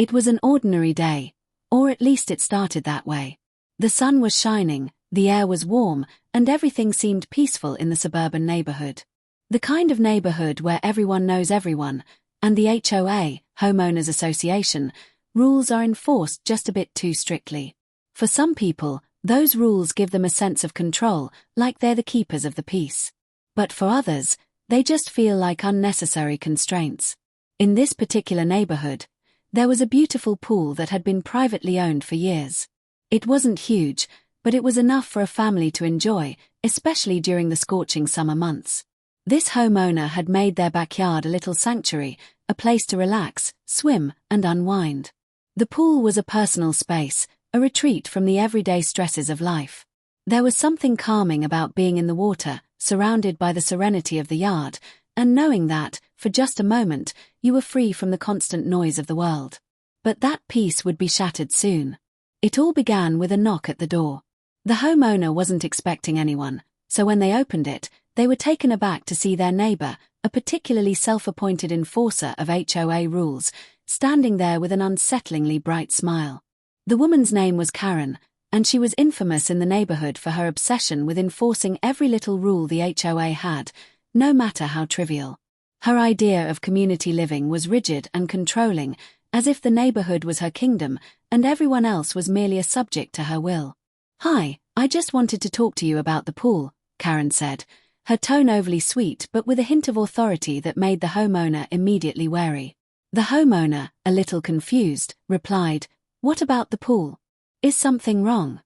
It was an ordinary day, or at least it started that way. The sun was shining, the air was warm, and everything seemed peaceful in the suburban neighborhood. The kind of neighborhood where everyone knows everyone, and the HOA, Homeowners Association, rules are enforced just a bit too strictly. For some people, those rules give them a sense of control, like they're the keepers of the peace. But for others, they just feel like unnecessary constraints. In this particular neighborhood, there was a beautiful pool that had been privately owned for years. It wasn't huge, but it was enough for a family to enjoy, especially during the scorching summer months. This homeowner had made their backyard a little sanctuary, a place to relax, swim, and unwind. The pool was a personal space, a retreat from the everyday stresses of life. There was something calming about being in the water, surrounded by the serenity of the yard, and knowing that, for just a moment, you were free from the constant noise of the world. But that peace would be shattered soon. It all began with a knock at the door. The homeowner wasn't expecting anyone, so when they opened it, they were taken aback to see their neighbor, a particularly self-appointed enforcer of HOA rules, standing there with an unsettlingly bright smile. The woman's name was Karen, and she was infamous in the neighborhood for her obsession with enforcing every little rule the HOA had, no matter how trivial. Her idea of community living was rigid and controlling, as if the neighborhood was her kingdom and everyone else was merely a subject to her will. "Hi, I just wanted to talk to you about the pool," Karen said, her tone overly sweet but with a hint of authority that made the homeowner immediately wary. The homeowner, a little confused, replied, "What about the pool? Is something wrong?"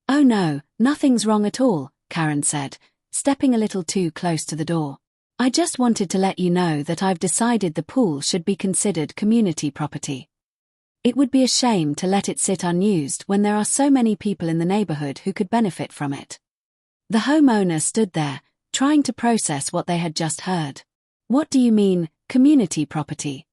"Oh no, nothing's wrong at all," Karen said, stepping a little too close to the door. "I just wanted to let you know that I've decided the pool should be considered community property. It would be a shame to let it sit unused when there are so many people in the neighborhood who could benefit from it." The homeowner stood there, trying to process what they had just heard. "What do you mean, community property?"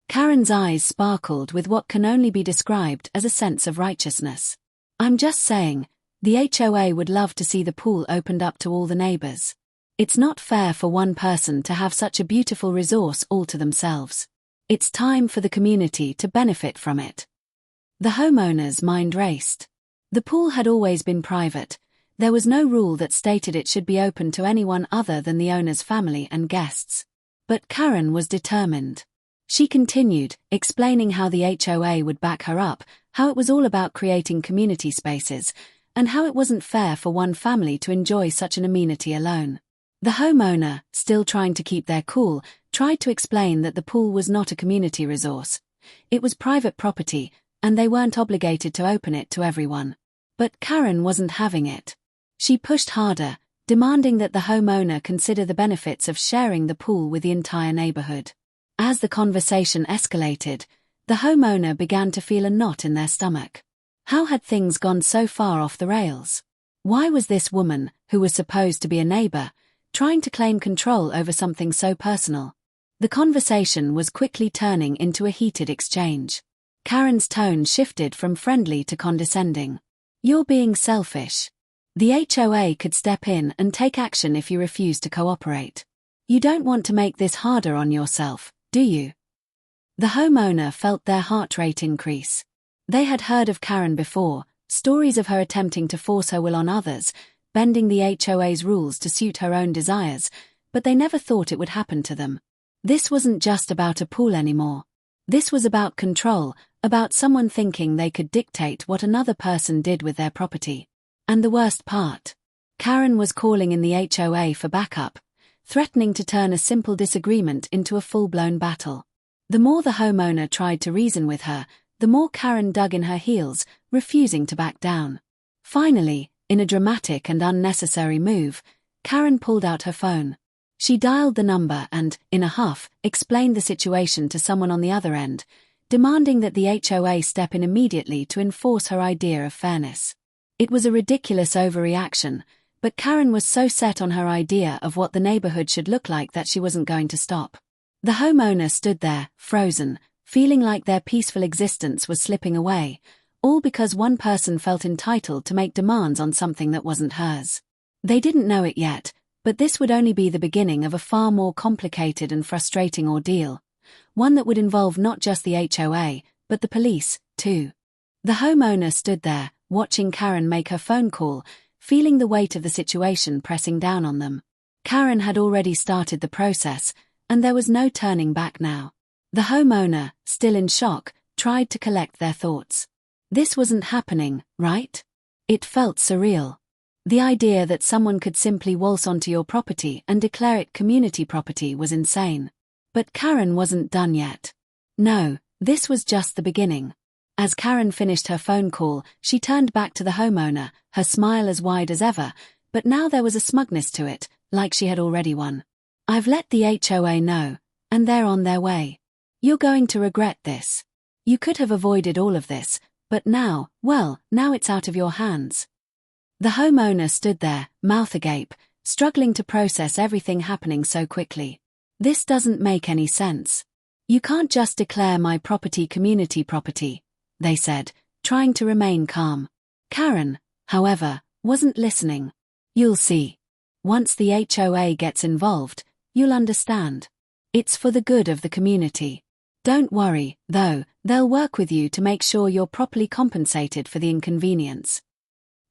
Karen's eyes sparkled with what can only be described as a sense of righteousness. "I'm just saying, the HOA would love to see the pool opened up to all the neighbors. It's not fair for one person to have such a beautiful resource all to themselves. It's time for the community to benefit from it." The homeowner's mind raced. The pool had always been private. There was no rule that stated it should be open to anyone other than the owner's family and guests. But Karen was determined. She continued, explaining how the HOA would back her up, how it was all about creating community spaces, and how it wasn't fair for one family to enjoy such an amenity alone. The homeowner, still trying to keep their cool, tried to explain that the pool was not a community resource. It was private property, and they weren't obligated to open it to everyone. But Karen wasn't having it. She pushed harder, demanding that the homeowner consider the benefits of sharing the pool with the entire neighborhood. As the conversation escalated, the homeowner began to feel a knot in their stomach. How had things gone so far off the rails? Why was this woman, who was supposed to be a neighbor, trying to claim control over something so personal? The conversation was quickly turning into a heated exchange. Karen's tone shifted from friendly to condescending. "You're being selfish. The HOA could step in and take action if you refuse to cooperate. You don't want to make this harder on yourself, do you?" The homeowner felt their heart rate increase. They had heard of Karen before, stories of her attempting to force her will on others, bending the HOA's rules to suit her own desires, but they never thought it would happen to them. This wasn't just about a pool anymore. This was about control, about someone thinking they could dictate what another person did with their property. And the worst part, Karen was calling in the HOA for backup, threatening to turn a simple disagreement into a full-blown battle. The more the homeowner tried to reason with her, the more Karen dug in her heels, refusing to back down. Finally, in a dramatic and unnecessary move, Karen pulled out her phone. She dialed the number and, in a huff, explained the situation to someone on the other end, demanding that the HOA step in immediately to enforce her idea of fairness. It was a ridiculous overreaction, but Karen was so set on her idea of what the neighborhood should look like that she wasn't going to stop. The homeowner stood there, frozen, feeling like their peaceful existence was slipping away, all because one person felt entitled to make demands on something that wasn't hers. They didn't know it yet, but this would only be the beginning of a far more complicated and frustrating ordeal, one that would involve not just the HOA, but the police, too. The homeowner stood there, watching Karen make her phone call, feeling the weight of the situation pressing down on them. Karen had already started the process, and there was no turning back now. The homeowner, still in shock, tried to collect their thoughts. This wasn't happening, right? It felt surreal. The idea that someone could simply waltz onto your property and declare it community property was insane. But Karen wasn't done yet. No, this was just the beginning. As Karen finished her phone call, she turned back to the homeowner, her smile as wide as ever, but now there was a smugness to it, like she had already won. "I've let the HOA know, and they're on their way. You're going to regret this. You could have avoided all of this, but now, well, now it's out of your hands." The homeowner stood there, mouth agape, struggling to process everything happening so quickly. "This doesn't make any sense. You can't just declare my property community property," they said, trying to remain calm. Karen, however, wasn't listening. "You'll see. Once the HOA gets involved, you'll understand. It's for the good of the community. Don't worry, though, they'll work with you to make sure you're properly compensated for the inconvenience."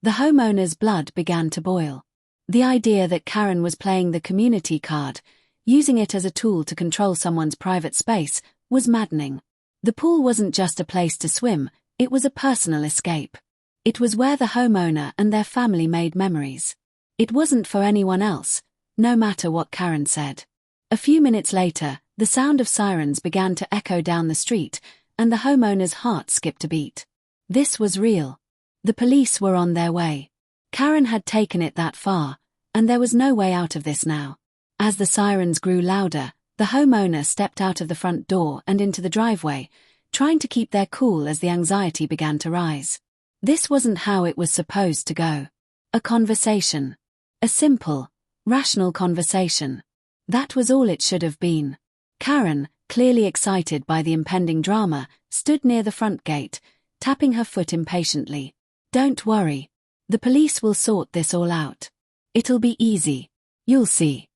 The homeowner's blood began to boil. The idea that Karen was playing the community card, using it as a tool to control someone's private space, was maddening. The pool wasn't just a place to swim, it was a personal escape. It was where the homeowner and their family made memories. It wasn't for anyone else, no matter what Karen said. A few minutes later, the sound of sirens began to echo down the street, and the homeowner's heart skipped a beat. This was real. The police were on their way. Karen had taken it that far, and there was no way out of this now. As the sirens grew louder, the homeowner stepped out of the front door and into the driveway, trying to keep their cool as the anxiety began to rise. This wasn't how it was supposed to go. A conversation. A simple, rational conversation. That was all it should have been. Karen, clearly excited by the impending drama, stood near the front gate, tapping her foot impatiently. "Don't worry. The police will sort this all out. It'll be easy. You'll see."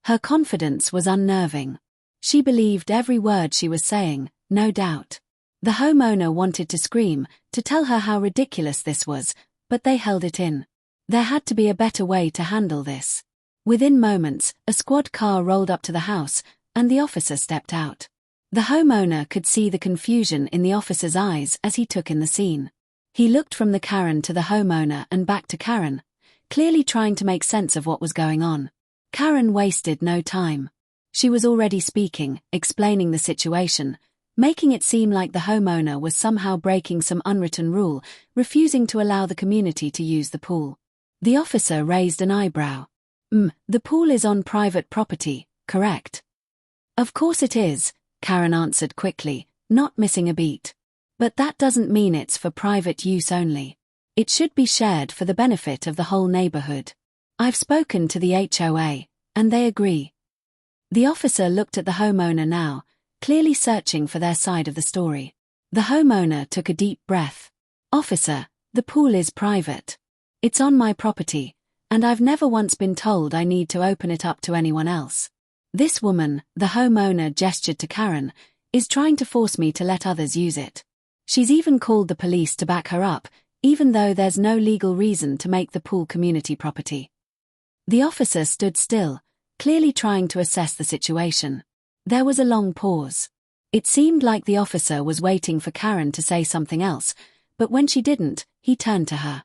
Her confidence was unnerving. She believed every word she was saying, no doubt. The homeowner wanted to scream, to tell her how ridiculous this was, but they held it in. There had to be a better way to handle this. Within moments, a squad car rolled up to the house, and the officer stepped out. The homeowner could see the confusion in the officer's eyes as he took in the scene. He looked from the Karen to the homeowner and back to Karen, clearly trying to make sense of what was going on. Karen wasted no time. She was already speaking, explaining the situation, making it seem like the homeowner was somehow breaking some unwritten rule, refusing to allow the community to use the pool. The officer raised an eyebrow. The pool is on private property, correct?" "Of course it is," Karen answered quickly, not missing a beat. "But that doesn't mean it's for private use only. It should be shared for the benefit of the whole neighborhood. I've spoken to the HOA, and they agree." The officer looked at the homeowner now, clearly searching for their side of the story. The homeowner took a deep breath. "Officer, the pool is private. It's on my property, and I've never once been told I need to open it up to anyone else. This woman," the homeowner gestured to Karen, "is trying to force me to let others use it. She's even called the police to back her up, even though there's no legal reason to make the pool community property." The officer stood still, clearly trying to assess the situation. There was a long pause. It seemed like the officer was waiting for Karen to say something else, but when she didn't, he turned to her.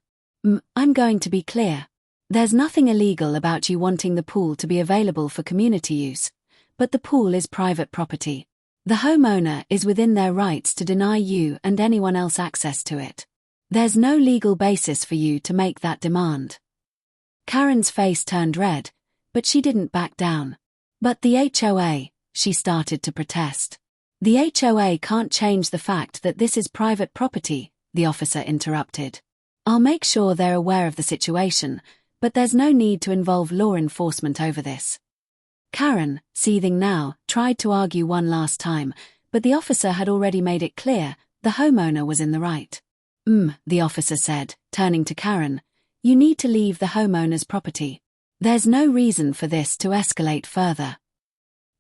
I'm going to be clear. There's nothing illegal about you wanting the pool to be available for community use, but the pool is private property. The homeowner is within their rights to deny you and anyone else access to it. There's no legal basis for you to make that demand." Karen's face turned red, but she didn't back down. "But the HOA," she started to protest. "The HOA can't change the fact that this is private property," the officer interrupted. "I'll make sure they're aware of the situation, but there's no need to involve law enforcement over this." Karen, seething now, tried to argue one last time, but the officer had already made it clear the homeowner was in the right. The officer said, turning to Karen, "You need to leave the homeowner's property. There's no reason for this to escalate further."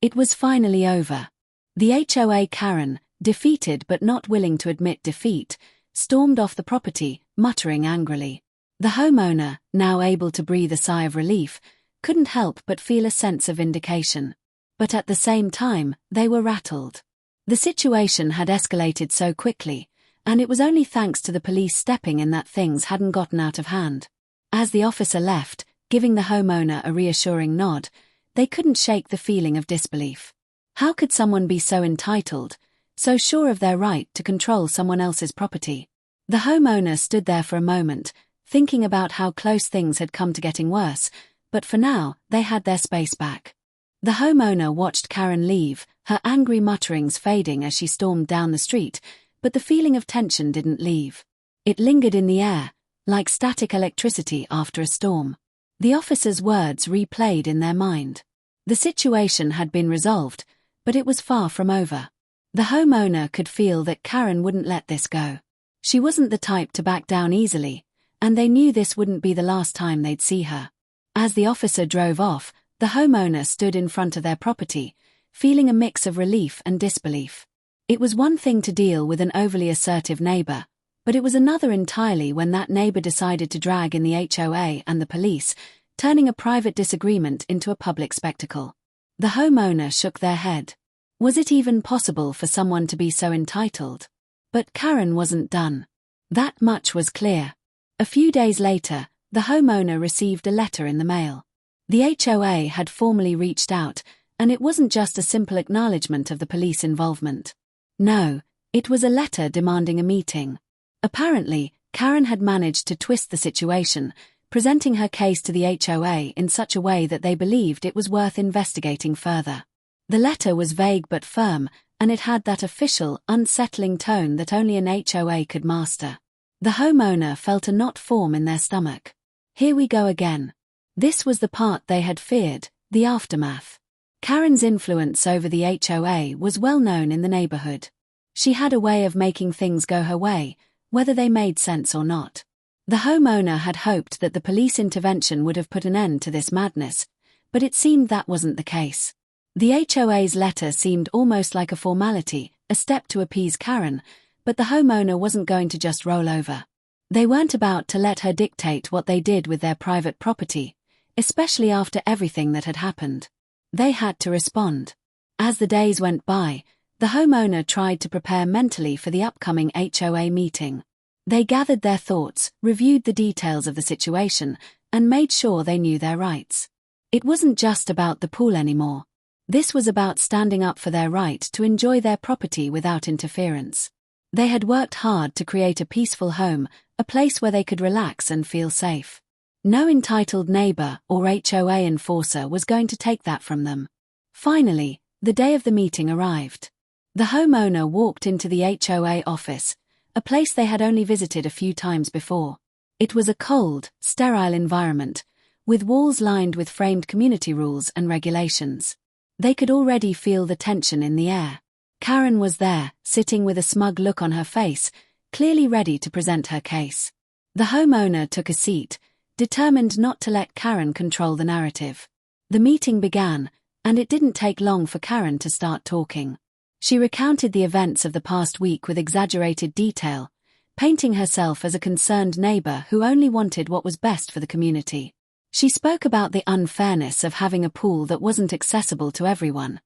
It was finally over. The HOA Karen, defeated but not willing to admit defeat, stormed off the property, muttering angrily. The homeowner, now able to breathe a sigh of relief, couldn't help but feel a sense of vindication. But at the same time, they were rattled. The situation had escalated so quickly, and it was only thanks to the police stepping in that things hadn't gotten out of hand. As the officer left, giving the homeowner a reassuring nod, they couldn't shake the feeling of disbelief. How could someone be so entitled, so sure of their right to control someone else's property? The homeowner stood there for a moment, thinking about how close things had come to getting worse, but for now, they had their space back. The homeowner watched Karen leave, her angry mutterings fading as she stormed down the street, but the feeling of tension didn't leave. It lingered in the air, like static electricity after a storm. The officer's words replayed in their mind. The situation had been resolved, but it was far from over. The homeowner could feel that Karen wouldn't let this go. She wasn't the type to back down easily, and they knew this wouldn't be the last time they'd see her. As the officer drove off, the homeowner stood in front of their property, feeling a mix of relief and disbelief. It was one thing to deal with an overly assertive neighbor, but it was another entirely when that neighbor decided to drag in the HOA and the police, turning a private disagreement into a public spectacle. The homeowner shook their head. Was it even possible for someone to be so entitled? But Karen wasn't done. That much was clear. A few days later, the homeowner received a letter in the mail. The HOA had formally reached out, and it wasn't just a simple acknowledgement of the police involvement. No, it was a letter demanding a meeting. Apparently, Karen had managed to twist the situation, presenting her case to the HOA in such a way that they believed it was worth investigating further. The letter was vague but firm, and it had that official, unsettling tone that only an HOA could master. The homeowner felt a knot form in their stomach. Here we go again. This was the part they had feared, the aftermath. Karen's influence over the HOA was well known in the neighborhood. She had a way of making things go her way, whether they made sense or not. The homeowner had hoped that the police intervention would have put an end to this madness, but it seemed that wasn't the case. The HOA's letter seemed almost like a formality, a step to appease Karen, but the homeowner wasn't going to just roll over. They weren't about to let her dictate what they did with their private property, especially after everything that had happened. They had to respond. As the days went by, the homeowner tried to prepare mentally for the upcoming HOA meeting. They gathered their thoughts, reviewed the details of the situation, and made sure they knew their rights. It wasn't just about the pool anymore. This was about standing up for their right to enjoy their property without interference. They had worked hard to create a peaceful home, a place where they could relax and feel safe. No entitled neighbor or HOA enforcer was going to take that from them. Finally, the day of the meeting arrived. The homeowner walked into the HOA office, a place they had only visited a few times before. It was a cold, sterile environment, with walls lined with framed community rules and regulations. They could already feel the tension in the air. Karen was there, sitting with a smug look on her face, clearly ready to present her case. The homeowner took a seat, determined not to let Karen control the narrative. The meeting began, and it didn't take long for Karen to start talking. She recounted the events of the past week with exaggerated detail, painting herself as a concerned neighbor who only wanted what was best for the community. She spoke about the unfairness of having a pool that wasn't accessible to everyone,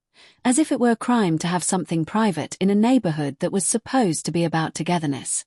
as if it were a crime to have something private in a neighborhood that was supposed to be about togetherness.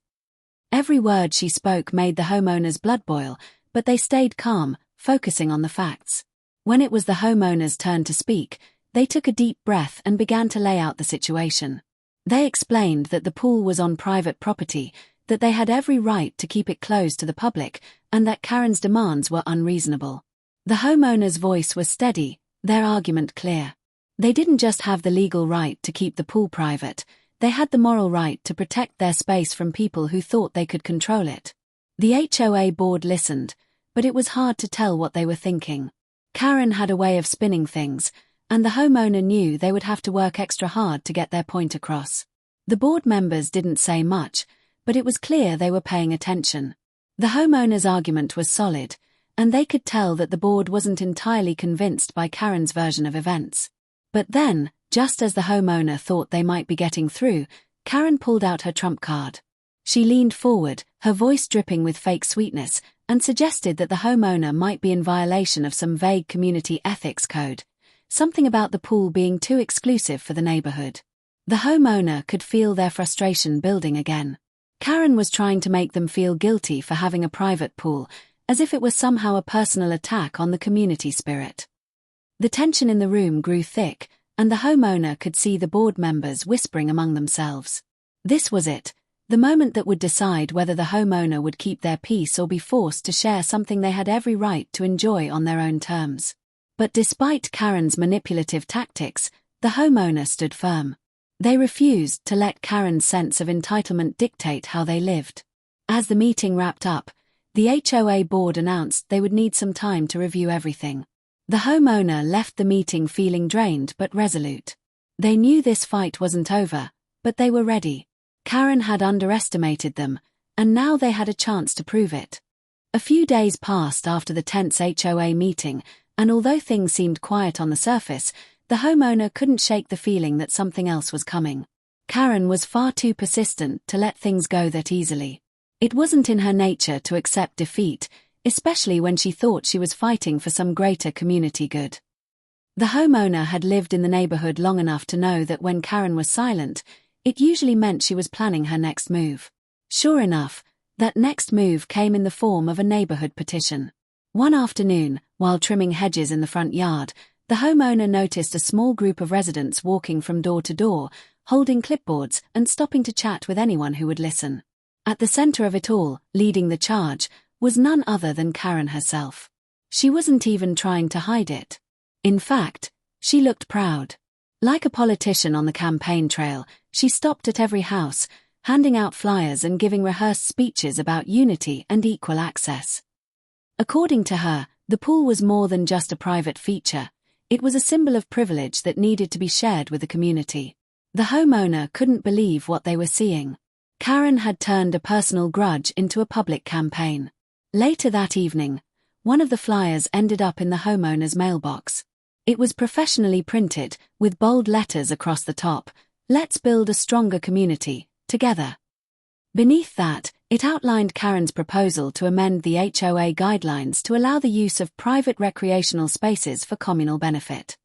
Every word she spoke made the homeowner's blood boil, but they stayed calm, focusing on the facts. When it was the homeowner's turn to speak, they took a deep breath and began to lay out the situation. They explained that the pool was on private property, that they had every right to keep it closed to the public, and that Karen's demands were unreasonable. The homeowner's voice was steady, their argument clear. They didn't just have the legal right to keep the pool private, they had the moral right to protect their space from people who thought they could control it. The HOA board listened, but it was hard to tell what they were thinking. Karen had a way of spinning things, and the homeowner knew they would have to work extra hard to get their point across. The board members didn't say much, but it was clear they were paying attention. The homeowner's argument was solid, and they could tell that the board wasn't entirely convinced by Karen's version of events. But then, just as the homeowner thought they might be getting through, Karen pulled out her trump card. She leaned forward, her voice dripping with fake sweetness, and suggested that the homeowner might be in violation of some vague community ethics code, something about the pool being too exclusive for the neighborhood. The homeowner could feel their frustration building again. Karen was trying to make them feel guilty for having a private pool, as if it was somehow a personal attack on the community spirit. The tension in the room grew thick, and the homeowner could see the board members whispering among themselves. This was it, the moment that would decide whether the homeowner would keep their peace or be forced to share something they had every right to enjoy on their own terms. But despite Karen's manipulative tactics, the homeowner stood firm. They refused to let Karen's sense of entitlement dictate how they lived. As the meeting wrapped up, the HOA board announced they would need some time to review everything. The homeowner left the meeting feeling drained but resolute. They knew this fight wasn't over, but they were ready. Karen had underestimated them, and now they had a chance to prove it. A few days passed after the tense HOA meeting, and although things seemed quiet on the surface, the homeowner couldn't shake the feeling that something else was coming. Karen was far too persistent to let things go that easily. It wasn't in her nature to accept defeat, especially when she thought she was fighting for some greater community good. The homeowner had lived in the neighborhood long enough to know that when Karen was silent, it usually meant she was planning her next move. Sure enough, that next move came in the form of a neighborhood petition. One afternoon, while trimming hedges in the front yard, the homeowner noticed a small group of residents walking from door to door, holding clipboards and stopping to chat with anyone who would listen. At the center of it all, leading the charge, was none other than Karen herself. She wasn't even trying to hide it. In fact, she looked proud. Like a politician on the campaign trail, she stopped at every house, handing out flyers and giving rehearsed speeches about unity and equal access. According to her, the pool was more than just a private feature. It was a symbol of privilege that needed to be shared with the community. The homeowner couldn't believe what they were seeing. Karen had turned a personal grudge into a public campaign. Later that evening, one of the flyers ended up in the homeowner's mailbox. It was professionally printed, with bold letters across the top, "Let's build a stronger community, together." Beneath that, it outlined Karen's proposal to amend the HOA guidelines to allow the use of private recreational spaces for communal benefit.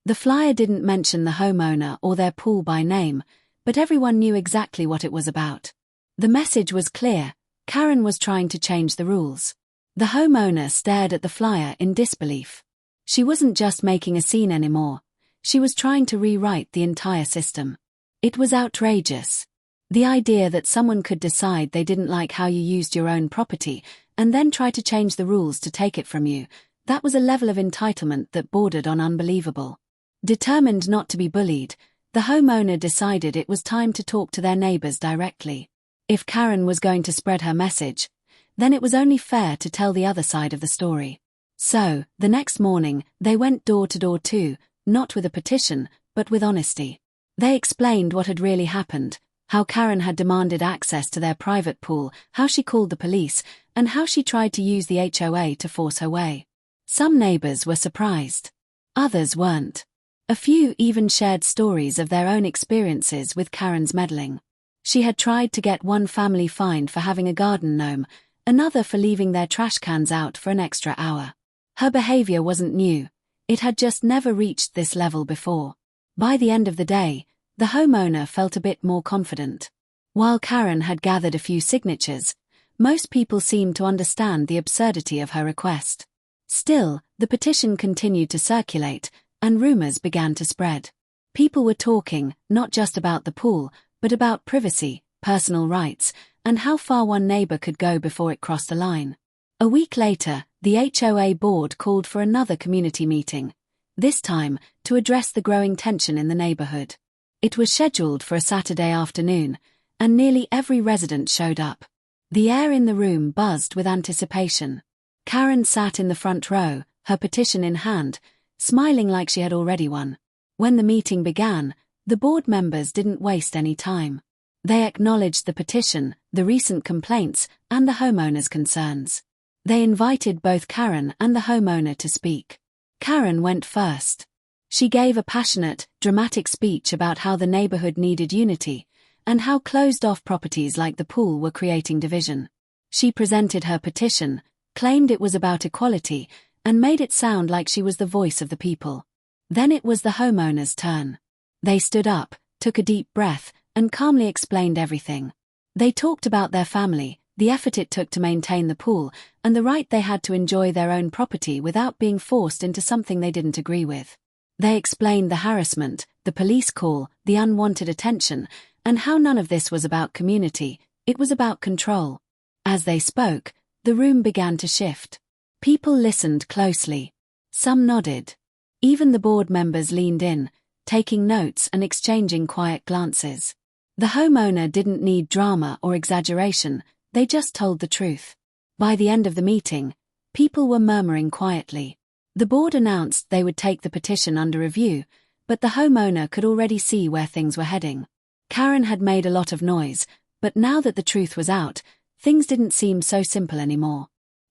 The flyer didn't mention the homeowner or their pool by name, but everyone knew exactly what it was about. The message was clear: Karen was trying to change the rules. The homeowner stared at the flyer in disbelief. She wasn't just making a scene anymore. She was trying to rewrite the entire system. It was outrageous. The idea that someone could decide they didn't like how you used your own property and then try to change the rules to take it from you, that was a level of entitlement that bordered on unbelievable. Determined not to be bullied, the homeowner decided it was time to talk to their neighbors directly. If Karen was going to spread her message, then it was only fair to tell the other side of the story. So, the next morning, they went door to door too, not with a petition, but with honesty. They explained what had really happened, how Karen had demanded access to their private pool, how she called the police, and how she tried to use the HOA to force her way. Some neighbors were surprised. Others weren't. A few even shared stories of their own experiences with Karen's meddling. She had tried to get one family fined for having a garden gnome, another for leaving their trash cans out for an extra hour. Her behavior wasn't new. It had just never reached this level before. By the end of the day, the homeowner felt a bit more confident. While Karen had gathered a few signatures, most people seemed to understand the absurdity of her request. Still, the petition continued to circulate, and rumors began to spread. People were talking, not just about the pool, but about privacy, personal rights, and how far one neighbor could go before it crossed a line. A week later, the HOA board called for another community meeting, this time to address the growing tension in the neighborhood. It was scheduled for a Saturday afternoon, and nearly every resident showed up. The air in the room buzzed with anticipation. Karen sat in the front row, her petition in hand, smiling like she had already won. When the meeting began, the board members didn't waste any time. They acknowledged the petition, the recent complaints, and the homeowner's concerns. They invited both Karen and the homeowner to speak. Karen went first. She gave a passionate, dramatic speech about how the neighborhood needed unity, and how closed-off properties like the pool were creating division. She presented her petition, claimed it was about equality, and made it sound like she was the voice of the people. Then it was the homeowners' turn. They stood up, took a deep breath, and calmly explained everything. They talked about their family, the effort it took to maintain the pool, and the right they had to enjoy their own property without being forced into something they didn't agree with. They explained the harassment, the police call, the unwanted attention, and how none of this was about community, it was about control. As they spoke, the room began to shift. People listened closely. Some nodded. Even the board members leaned in, taking notes and exchanging quiet glances. The homeowner didn't need drama or exaggeration, they just told the truth. By the end of the meeting, people were murmuring quietly. The board announced they would take the petition under review, but the homeowner could already see where things were heading. Karen had made a lot of noise, but now that the truth was out, things didn't seem so simple anymore.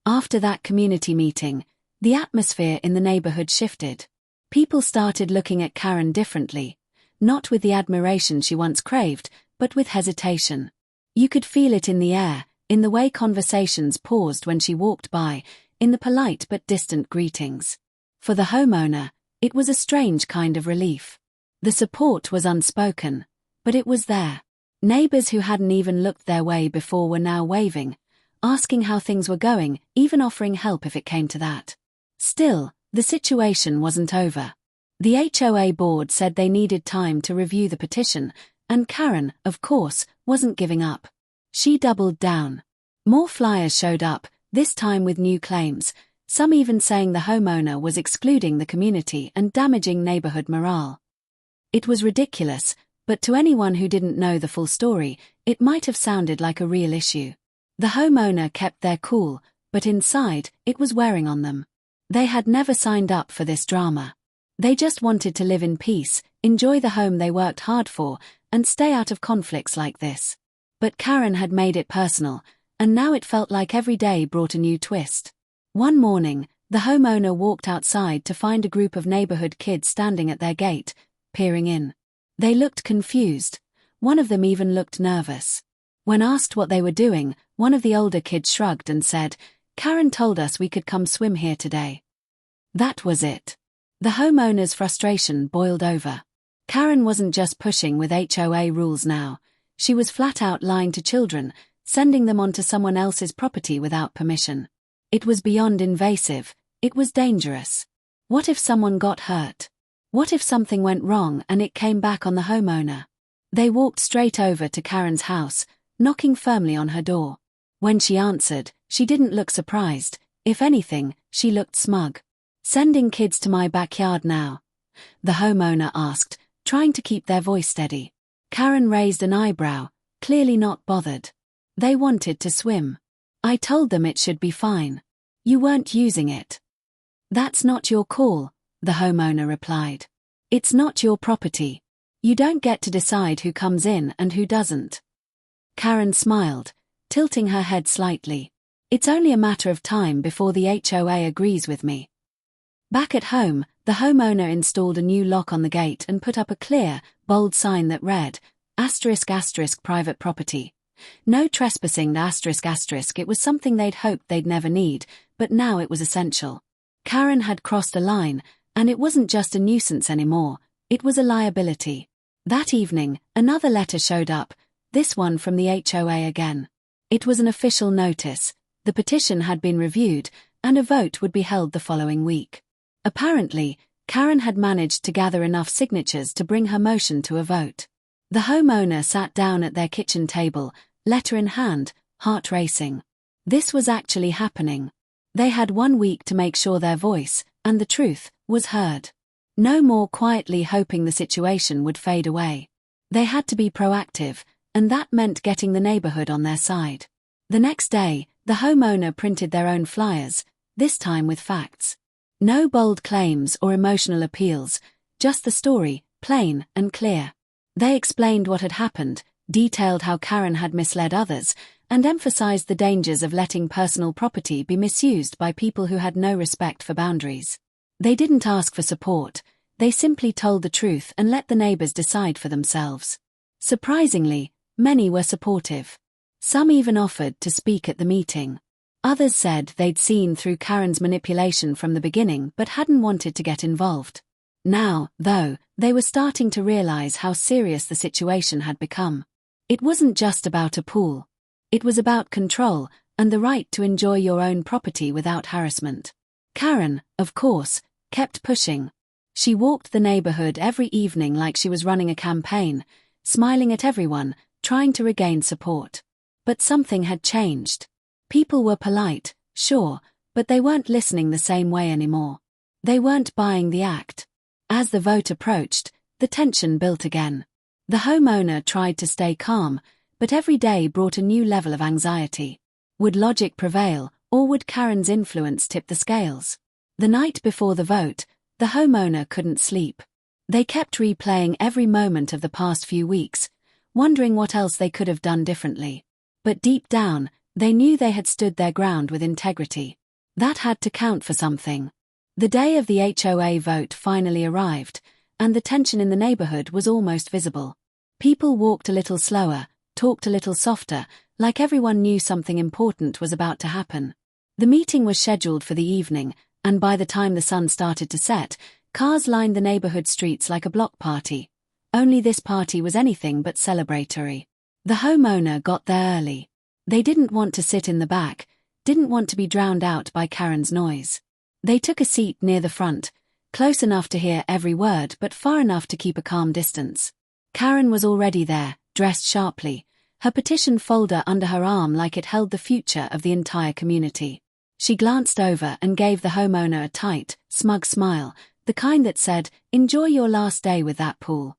After that community meeting, the atmosphere in the neighborhood shifted. People started looking at Karen differently, not with the admiration she once craved, but with hesitation. You could feel it in the air, in the way conversations paused when she walked by, in the polite but distant greetings. For the homeowner, it was a strange kind of relief. The support was unspoken, but it was there. Neighbors who hadn't even looked their way before were now waving, asking how things were going, even offering help if it came to that. Still, the situation wasn't over. The HOA board said they needed time to review the petition, and Karen, of course, wasn't giving up. She doubled down. More flyers showed up, this time with new claims, some even saying the homeowner was excluding the community and damaging neighborhood morale. It was ridiculous, but to anyone who didn't know the full story, it might have sounded like a real issue. The homeowner kept their cool, but inside, it was wearing on them. They had never signed up for this drama. They just wanted to live in peace, enjoy the home they worked hard for, and stay out of conflicts like this. But Karen had made it personal, and now it felt like every day brought a new twist. One morning, the homeowner walked outside to find a group of neighborhood kids standing at their gate, peering in. They looked confused. One of them even looked nervous. When asked what they were doing, one of the older kids shrugged and said, "Karen told us we could come swim here today." That was it. The homeowner's frustration boiled over. Karen wasn't just pushing with HOA rules now. She was flat out lying to children, sending them onto someone else's property without permission. It was beyond invasive, it was dangerous. What if someone got hurt? What if something went wrong and it came back on the homeowner? They walked straight over to Karen's house, knocking firmly on her door. When she answered, she didn't look surprised. If anything, she looked smug. "Sending kids to my backyard now?" the homeowner asked, trying to keep their voice steady. Karen raised an eyebrow, clearly not bothered. "They wanted to swim. I told them it should be fine. You weren't using it." "That's not your call," the homeowner replied. "It's not your property. You don't get to decide who comes in and who doesn't." Karen smiled, tilting her head slightly. "It's only a matter of time before the HOA agrees with me." Back at home, the homeowner installed a new lock on the gate and put up a clear, bold sign that read, *** private property. No trespassing ***. It was something they'd hoped they'd never need, but now it was essential. Karen had crossed a line, and it wasn't just a nuisance anymore, it was a liability. That evening, another letter showed up, this one from the HOA again. It was an official notice. The petition had been reviewed, and a vote would be held the following week. Apparently, Karen had managed to gather enough signatures to bring her motion to a vote. The homeowner sat down at their kitchen table, letter in hand, heart racing. This was actually happening. They had 1 week to make sure their voice, and the truth, was heard. No more quietly hoping the situation would fade away. They had to be proactive, and that meant getting the neighborhood on their side. The next day, the homeowner printed their own flyers, this time with facts. No bold claims or emotional appeals, just the story, plain and clear. They explained what had happened, detailed how Karen had misled others, and emphasized the dangers of letting personal property be misused by people who had no respect for boundaries. They didn't ask for support, they simply told the truth and let the neighbors decide for themselves. Surprisingly, Many were supportive. Some even offered to speak at the meeting. Others said they'd seen through Karen's manipulation from the beginning but hadn't wanted to get involved. Now, though, they were starting to realize how serious the situation had become. It wasn't just about a pool. It was about control and the right to enjoy your own property without harassment. Karen, of course, kept pushing. She walked the neighborhood every evening like she was running a campaign, smiling at everyone, trying to regain support. But something had changed. People were polite, sure, but they weren't listening the same way anymore. They weren't buying the act. As the vote approached, the tension built again. The homeowner tried to stay calm, but every day brought a new level of anxiety. Would logic prevail, or would Karen's influence tip the scales? The night before the vote, the homeowner couldn't sleep. They kept replaying every moment of the past few weeks, wondering what else they could have done differently. But deep down, they knew they had stood their ground with integrity. That had to count for something. The day of the HOA vote finally arrived, and the tension in the neighborhood was almost visible. People walked a little slower, talked a little softer, like everyone knew something important was about to happen. The meeting was scheduled for the evening, and by the time the sun started to set, cars lined the neighborhood streets like a block party. Only this party was anything but celebratory. The homeowner got there early. They didn't want to sit in the back, didn't want to be drowned out by Karen's noise. They took a seat near the front, close enough to hear every word but far enough to keep a calm distance. Karen was already there, dressed sharply, her petition folder under her arm like it held the future of the entire community. She glanced over and gave the homeowner a tight, smug smile, the kind that said, "Enjoy your last day with that pool."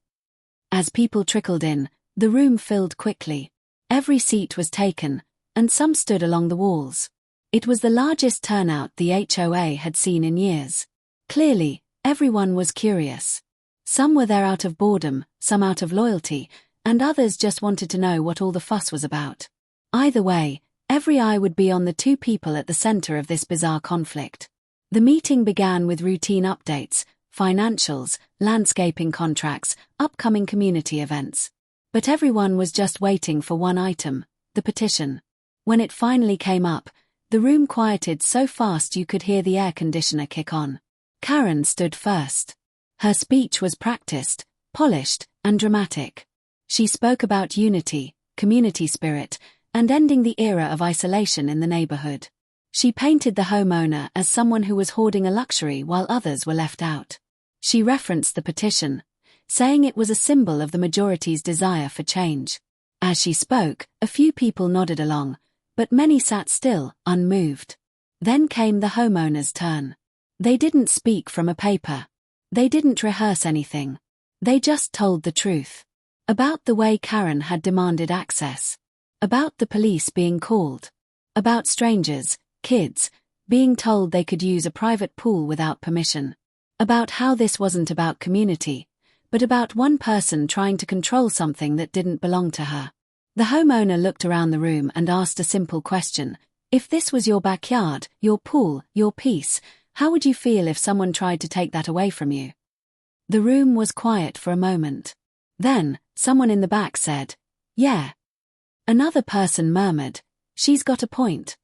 As people trickled in, the room filled quickly. Every seat was taken, and some stood along the walls. It was the largest turnout the HOA had seen in years. Clearly, everyone was curious. Some were there out of boredom, some out of loyalty, and others just wanted to know what all the fuss was about. Either way, every eye would be on the two people at the center of this bizarre conflict. The meeting began with routine updates, financials, landscaping contracts, upcoming community events. But everyone was just waiting for one item, the petition. When it finally came up, the room quieted so fast you could hear the air conditioner kick on. Karen stood first. Her speech was practiced, polished, and dramatic. She spoke about unity, community spirit, and ending the era of isolation in the neighborhood. She painted the homeowner as someone who was hoarding a luxury while others were left out. She referenced the petition, saying it was a symbol of the majority's desire for change. As she spoke, a few people nodded along, but many sat still, unmoved. Then came the homeowner's turn. They didn't speak from a paper. They didn't rehearse anything. They just told the truth. About the way Karen had demanded access. About the police being called. About strangers, kids, being told they could use a private pool without permission. About how this wasn't about community, but about one person trying to control something that didn't belong to her. The homeowner looked around the room and asked a simple question. If this was your backyard, your pool, your peace, how would you feel if someone tried to take that away from you? The room was quiet for a moment. Then, someone in the back said, "Yeah." Another person murmured, "She's got a point."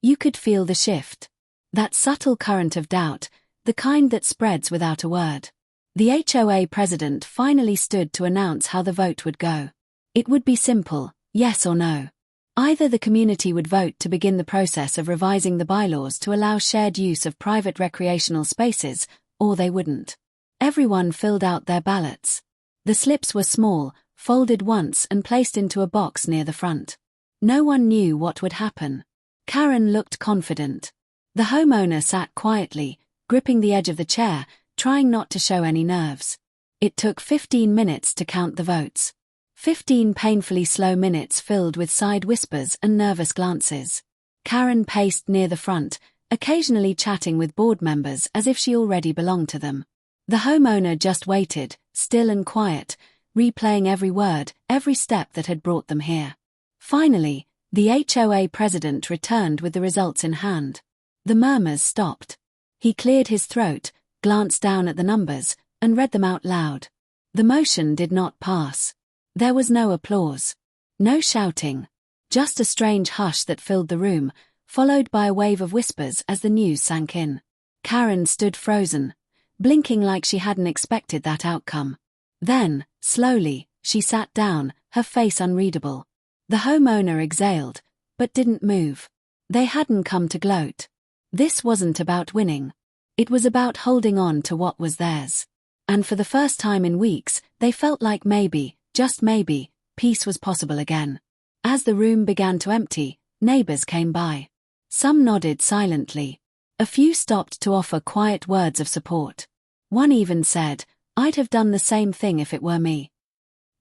You could feel the shift. That subtle current of doubt, the kind that spreads without a word. The HOA president finally stood to announce how the vote would go. It would be simple, yes or no. Either the community would vote to begin the process of revising the bylaws to allow shared use of private recreational spaces, or they wouldn't. Everyone filled out their ballots. The slips were small, folded once and placed into a box near the front. No one knew what would happen. Karen looked confident. The homeowner sat quietly, gripping the edge of the chair, trying not to show any nerves. It took 15 minutes to count the votes. 15 painfully slow minutes filled with side whispers and nervous glances. Karen paced near the front, occasionally chatting with board members as if she already belonged to them. The homeowner just waited, still and quiet, replaying every word, every step that had brought them here. Finally, the HOA president returned with the results in hand. The murmurs stopped. He cleared his throat, glanced down at the numbers, and read them out loud. The motion did not pass. There was no applause. No shouting. Just a strange hush that filled the room, followed by a wave of whispers as the news sank in. Karen stood frozen, blinking like she hadn't expected that outcome. Then, slowly, she sat down, her face unreadable. The homeowner exhaled, but didn't move. They hadn't come to gloat. This wasn't about winning. It was about holding on to what was theirs. And for the first time in weeks, they felt like maybe, just maybe, peace was possible again. As the room began to empty, neighbors came by. Some nodded silently. A few stopped to offer quiet words of support. One even said, "I'd have done the same thing if it were me."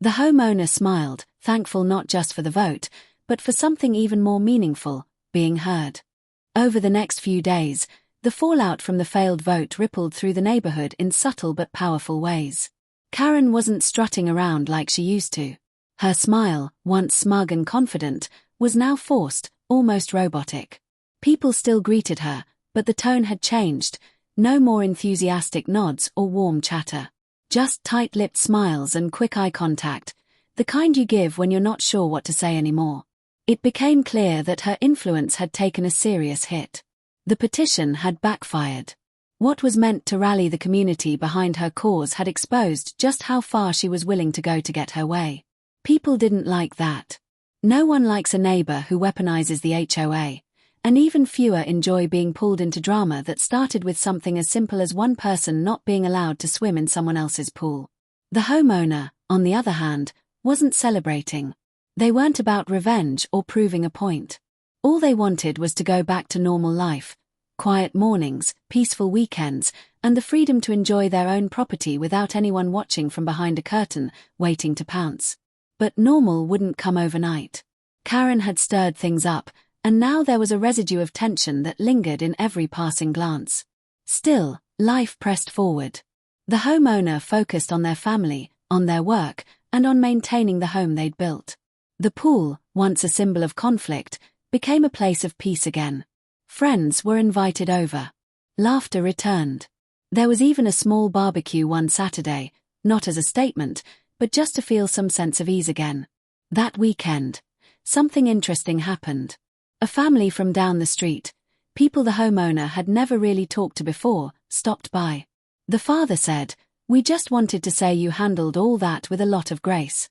The homeowner smiled, thankful not just for the vote, but for something even more meaningful, being heard. Over the next few days, the fallout from the failed vote rippled through the neighborhood in subtle but powerful ways. Karen wasn't strutting around like she used to. Her smile, once smug and confident, was now forced, almost robotic. People still greeted her, but the tone had changed. No more enthusiastic nods or warm chatter. Just tight-lipped smiles and quick eye contact, the kind you give when you're not sure what to say anymore. It became clear that her influence had taken a serious hit. The petition had backfired. What was meant to rally the community behind her cause had exposed just how far she was willing to go to get her way. People didn't like that. No one likes a neighbor who weaponizes the HOA. And even fewer enjoy being pulled into drama that started with something as simple as one person not being allowed to swim in someone else's pool. The homeowner, on the other hand, wasn't celebrating. They weren't about revenge or proving a point. All they wanted was to go back to normal life, quiet mornings, peaceful weekends, and the freedom to enjoy their own property without anyone watching from behind a curtain, waiting to pounce. But normal wouldn't come overnight. Karen had stirred things up, and now there was a residue of tension that lingered in every passing glance. Still, life pressed forward. The homeowner focused on their family, on their work, and on maintaining the home they'd built. The pool, once a symbol of conflict, became a place of peace again. Friends were invited over. Laughter returned. There was even a small barbecue one Saturday, not as a statement, but just to feel some sense of ease again. That weekend, something interesting happened. A family from down the street, people the homeowner had never really talked to before, stopped by. The father said, "We just wanted to say you handled all that with a lot of grace."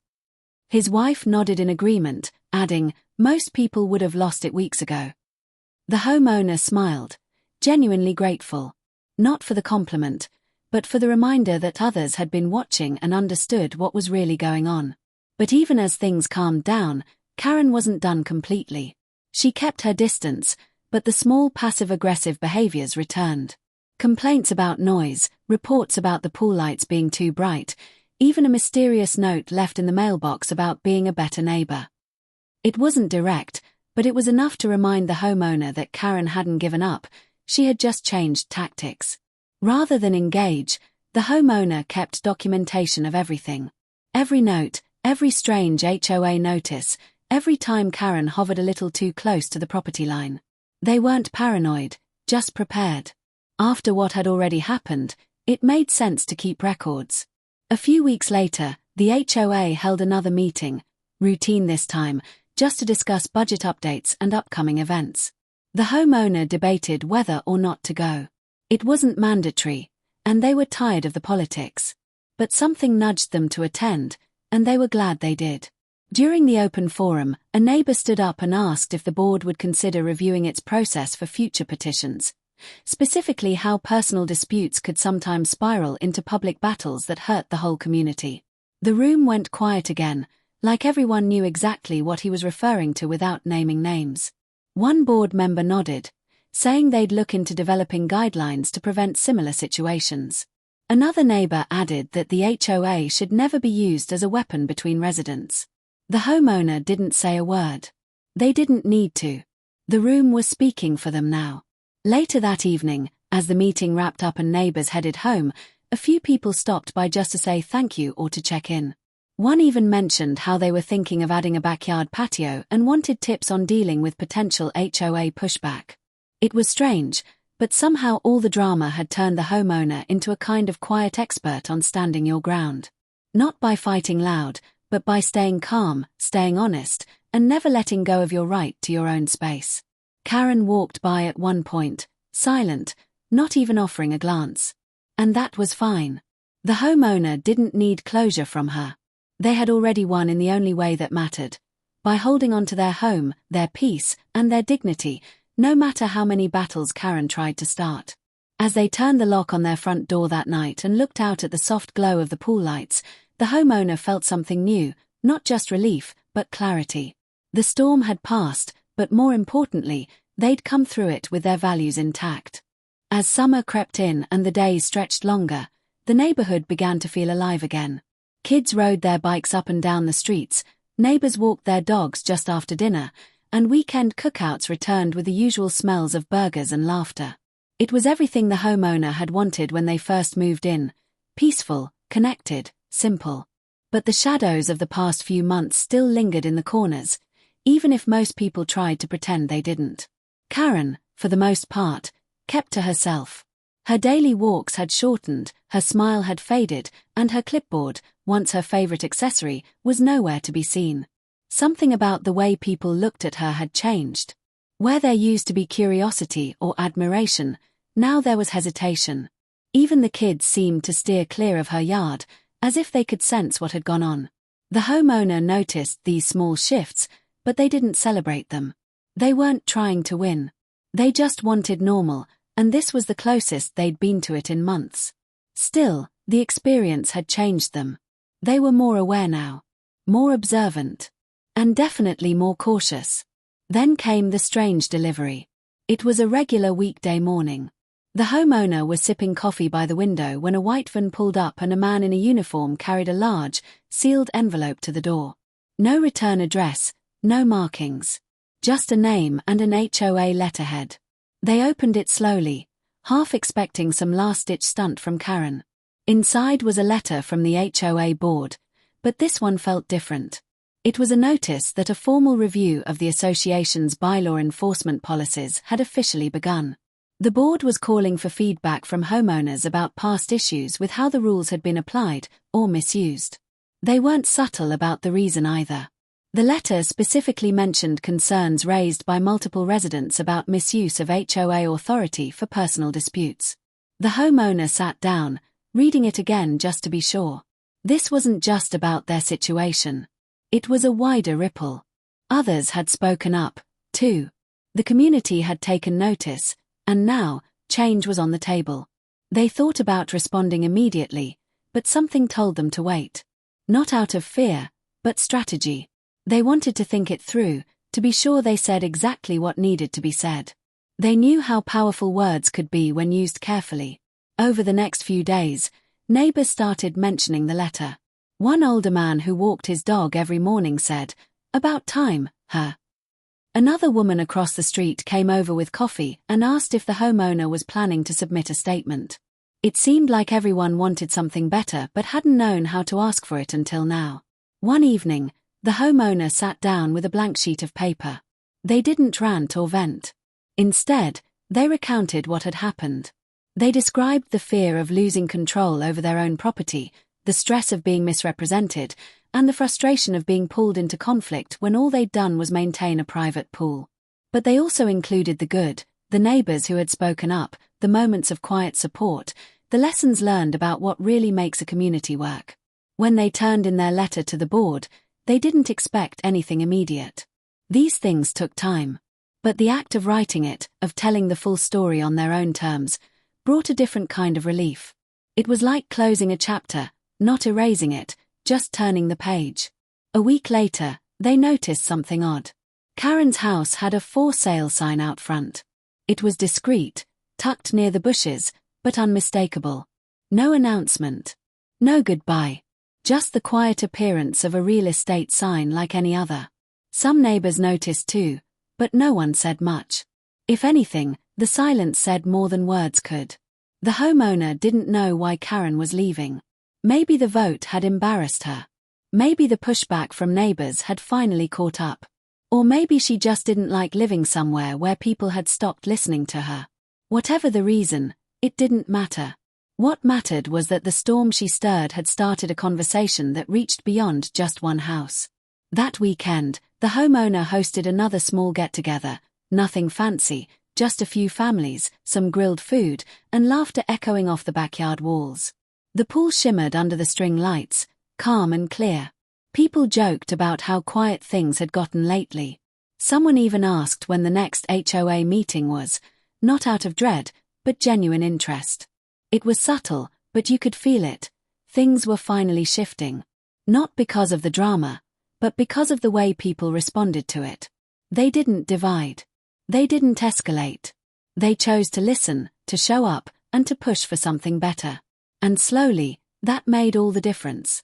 His wife nodded in agreement, adding, "Most people would have lost it weeks ago." The homeowner smiled, genuinely grateful. Not for the compliment, but for the reminder that others had been watching and understood what was really going on. But even as things calmed down, Karen wasn't done completely. She kept her distance, but the small passive-aggressive behaviors returned. Complaints about noise, reports about the pool lights being too bright, even a mysterious note left in the mailbox about being a better neighbor. It wasn't direct, but it was enough to remind the homeowner that Karen hadn't given up, she had just changed tactics. Rather than engage, the homeowner kept documentation of everything. Every note, every strange HOA notice, every time Karen hovered a little too close to the property line. They weren't paranoid, just prepared. After what had already happened, it made sense to keep records. A few weeks later, the HOA held another meeting, routine this time, just to discuss budget updates and upcoming events. The homeowner debated whether or not to go. It wasn't mandatory, and they were tired of the politics. But something nudged them to attend, and they were glad they did. During the open forum, a neighbor stood up and asked if the board would consider reviewing its process for future petitions, specifically how personal disputes could sometimes spiral into public battles that hurt the whole community. The room went quiet again, like everyone knew exactly what he was referring to without naming names. One board member nodded, saying they'd look into developing guidelines to prevent similar situations. Another neighbor added that the HOA should never be used as a weapon between residents. The homeowner didn't say a word. They didn't need to. The room was speaking for them now. Later that evening, as the meeting wrapped up and neighbors headed home, a few people stopped by just to say thank you or to check in. One even mentioned how they were thinking of adding a backyard patio and wanted tips on dealing with potential HOA pushback. It was strange, but somehow all the drama had turned the homeowner into a kind of quiet expert on standing your ground. Not by fighting loud, but by staying calm, staying honest, and never letting go of your right to your own space. Karen walked by at one point, silent, not even offering a glance. And that was fine. The homeowner didn't need closure from her. They had already won in the only way that mattered, by holding on to their home, their peace, and their dignity, no matter how many battles Karen tried to start. As they turned the lock on their front door that night and looked out at the soft glow of the pool lights, the homeowner felt something new, not just relief, but clarity. The storm had passed, but more importantly, they'd come through it with their values intact. As summer crept in and the days stretched longer, the neighborhood began to feel alive again. Kids rode their bikes up and down the streets, neighbors walked their dogs just after dinner, and weekend cookouts returned with the usual smells of burgers and laughter. It was everything the homeowner had wanted when they first moved in: peaceful, connected, simple. But the shadows of the past few months still lingered in the corners, even if most people tried to pretend they didn't. Karen, for the most part, kept to herself. Her daily walks had shortened, her smile had faded, and her clipboard, once her favorite accessory, was nowhere to be seen. Something about the way people looked at her had changed. Where there used to be curiosity or admiration, now there was hesitation. Even the kids seemed to steer clear of her yard, as if they could sense what had gone on. The homeowner noticed these small shifts, but they didn't celebrate them. They weren't trying to win. They just wanted normal, and this was the closest they'd been to it in months. Still, the experience had changed them. They were more aware now, more observant, and definitely more cautious. Then came the strange delivery. It was a regular weekday morning. The homeowner was sipping coffee by the window when a white van pulled up and a man in a uniform carried a large, sealed envelope to the door. No return address, no markings. Just a name and an HOA letterhead. They opened it slowly, half expecting some last-ditch stunt from Karen. Inside was a letter from the HOA board, but this one felt different. It was a notice that a formal review of the association's bylaw enforcement policies had officially begun. The board was calling for feedback from homeowners about past issues with how the rules had been applied or misused. They weren't subtle about the reason either. The letter specifically mentioned concerns raised by multiple residents about misuse of HOA authority for personal disputes. The homeowner sat down, reading it again just to be sure. This wasn't just about their situation. It was a wider ripple. Others had spoken up, too. The community had taken notice, and now, change was on the table. They thought about responding immediately, but something told them to wait. Not out of fear, but strategy. They wanted to think it through, to be sure they said exactly what needed to be said. They knew how powerful words could be when used carefully. Over the next few days, neighbors started mentioning the letter. One older man who walked his dog every morning said, "About time, huh?" Another woman across the street came over with coffee and asked if the homeowner was planning to submit a statement. It seemed like everyone wanted something better but hadn't known how to ask for it until now. One evening, the homeowner sat down with a blank sheet of paper. They didn't rant or vent. Instead, they recounted what had happened. They described the fear of losing control over their own property, the stress of being misrepresented, and the frustration of being pulled into conflict when all they'd done was maintain a private pool. But they also included the good, the neighbors who had spoken up, the moments of quiet support, the lessons learned about what really makes a community work. When they turned in their letter to the board, they didn't expect anything immediate. These things took time. But the act of writing it, of telling the full story on their own terms, brought a different kind of relief. It was like closing a chapter, not erasing it, just turning the page. A week later, they noticed something odd. Karen's house had a for sale sign out front. It was discreet, tucked near the bushes, but unmistakable. No announcement. No goodbye. Just the quiet appearance of a real estate sign like any other. Some neighbors noticed too, but no one said much. If anything, the silence said more than words could. The homeowner didn't know why Karen was leaving. Maybe the vote had embarrassed her. Maybe the pushback from neighbors had finally caught up. Or maybe she just didn't like living somewhere where people had stopped listening to her. Whatever the reason, it didn't matter. What mattered was that the storm she stirred had started a conversation that reached beyond just one house. That weekend, the homeowner hosted another small get-together, nothing fancy, just a few families, some grilled food, and laughter echoing off the backyard walls. The pool shimmered under the string lights, calm and clear. People joked about how quiet things had gotten lately. Someone even asked when the next HOA meeting was, not out of dread, but genuine interest. It was subtle, but you could feel it. Things were finally shifting. Not because of the drama, but because of the way people responded to it. They didn't divide. They didn't escalate. They chose to listen, to show up, and to push for something better. And slowly, that made all the difference.